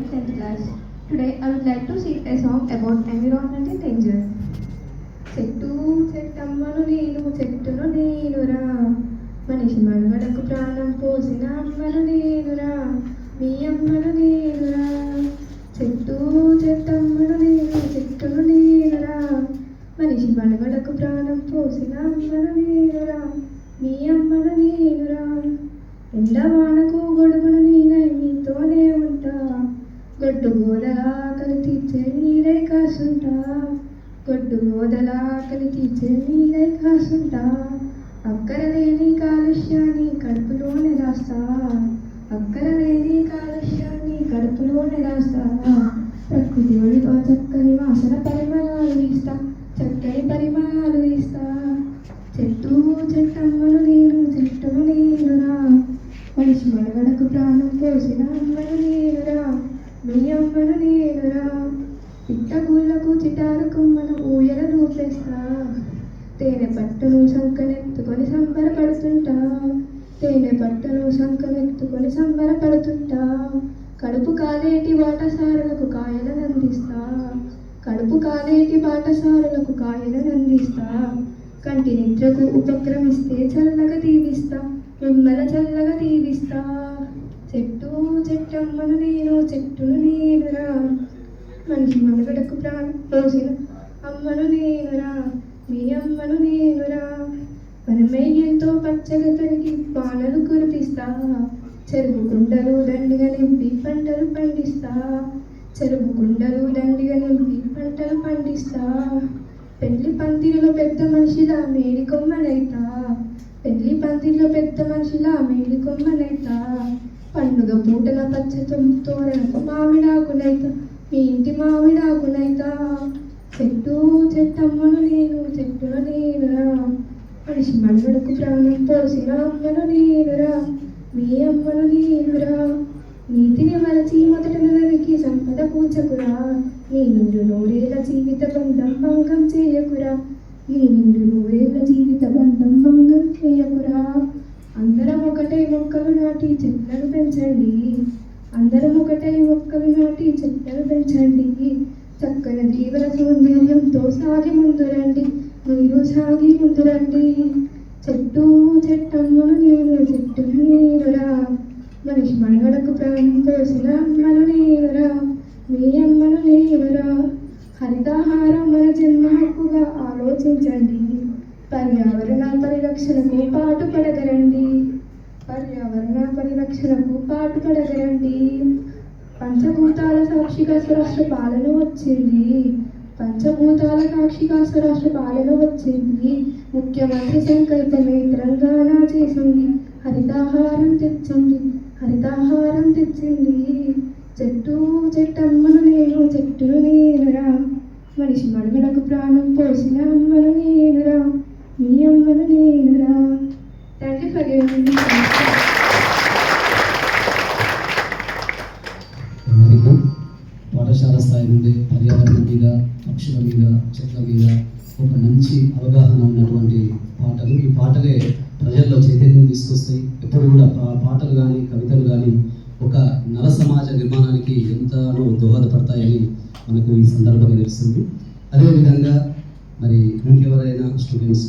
in 10th class. Today I would like to sing a song about environmental danger. చెట్టు చెట్టమ్మను నేను చెట్టును నేనురా, మనిషి మనుగడకు ప్రాణం పోసిన అమ్మను నేనురా, మీ అమ్మను నేనురా. చెట్టు చెట్టమ్మను నేను చెట్టును నేనురా, మనిషి మనుగడకు ప్రాణం పోసిన అమ్మను నేనురా, మీ అమ్మను నేనురా. ఎండవానకు గొడుగును నేనై మీతోనే ఉంటా, గొడ్డు గోదలా ఆకలి తీర్చే నీడై కాసుంటా, గొడ్డు గోదలా ఆకలి తీర్చే నీడై కాసుంటా. అక్కర లేని కాలుష్యాన్ని కడుపులోనే రాస్తా, అక్కర లేని కాలుష్యాన్ని కడుపులోనే రాస్తా. ప్రకృతి ఒడిలో చక్కని వాసన పరిమళాలు వీస్తా, చక్కని పరిమళాలు వీస్తా. చెట్టు చెట్టమ్మను నేను చెట్టును నేనురా, మనిషి మనుగడకు ప్రాణం పోసిన అమ్మను నేనురా, మీ అమ్మను నేనురా. పిట్టగూళ్ళకు చిటారు కొమ్మను ఊయల రూపేస్తా, తేనె పట్టును సంకనెత్తుకొని సంబరపడుతుంటా, తేనె పట్టును సంకనెత్తుకొని సంబరపడుతుంటా. కడుపు కాలేటి బాటసారులకు కాయలను అందిస్తా, కడుపు కాలేటి బాటసారులకు కాయలను అందిస్తా. కంటి నిద్రకు ఉపక్రమిస్తే చల్లగా దీవిస్తా, మిమ్మల చల్లగా దీవిస్తా. చెట్టు చెట్టమ్మను నేను చెట్టును నేనురా, మనిషి మనుగడకు ప్రాణం పోసిన అమ్మను నేనురా, మీ అమ్మను నేనురా. మనమై ఎంతో పచ్చగా పెరిగి వానలు కురిపిస్తా, చెరువు కుండలు దండిగా నింపి పంటలు పండిస్తా, చెరువు కుండలు దండిగా నింపి పంటలు పండిస్తా. పెళ్లి పందిరిలో పెద్ద మనిషిలా మేడి కొమ్మనైతా, పెళ్లి పందిరిలో పెద్ద మనిషిలా మేడి కొమ్మనైతా. పండుగ పూటల పచ్చతో తోరణకు మామిడాకునైతా, మీ ఇంటి మామిడాకునైతా. చెట్టు చెట్టమ్మను నేను చెట్టును నేనురా, మనిషి మనుగడకు ప్రాణం పోసిన అమ్మను నేనురా, మీ అమ్మను నేనురా. నీతిని మరచి మొదట నరికి సంపద పూచకురా, నీ నిండు నూరేళ్ల జీవిత బంధం భంగం చేయకురా, నీ నిండు నూరేళ్ల జీవిత బంధం భంగం చేయకురా. అందరం ఒకటై మొక్కలు నాటి చెట్లను పెంచండి, అందరం ఒకటై మొక్కలు నాటి చెట్లను పెంచండి. చక్కని జీవన సౌందర్యంతో సాగి ముందురండి, మీరు సాగి ముందురండి. చెట్టు చెట్టమ్మను నేను చెట్టును నేనురా, మనిషి మనుగడకు ప్రాణం పోసిన అమ్మను నేనురా, మీ అమ్మను నేనురా. హరితాహారం మన జన్మ హక్కుగా ఆలోచించండి, పర్యావరణ పరిరక్షణకు పాటుపడగరండి, పర్యావరణ పరిరక్షణకు పాటుపడగరండి. పంచభూతాల సాక్షిగా స్వరాష్ట్ర పాలన వచ్చింది, పంచభూతాల సాక్షిగా స్వరాష్ట్ర పాలన వచ్చింది. ముఖ్యమంత్రి సంకల్పమే తెలంగాణ చేసింది, హరితాహారం తెచ్చింది, హరితాహారం తెచ్చింది. చెట్టు చెట్టమ్మను నేను చెట్టును నేనురా, మనిషి మనుగడకు ప్రాణం పోసిన అమ్మను నేనురా, మీ అమ్మను నేనురా. Thank you for giving me. పాఠశాల స్థాయి నుండి పర్యావరణం మీద, పక్షుల మీద, చెట్ల మీద ఒక మంచి అవగాహన ఉన్నటువంటి పాటలు. ఈ పాటలే ప్రజల్లో చైతన్యం తీసుకొస్తాయి. ఎప్పుడు కూడా పాటలు కానీ కవితలు కానీ ఒక నర సమాజ నిర్మాణానికి ఎంతనో దోహదపడతాయని మనకు ఈ సందర్భంగా తెలుస్తుంది. అదేవిధంగా మరి ఇంకెవరైనా స్టూడెంట్స్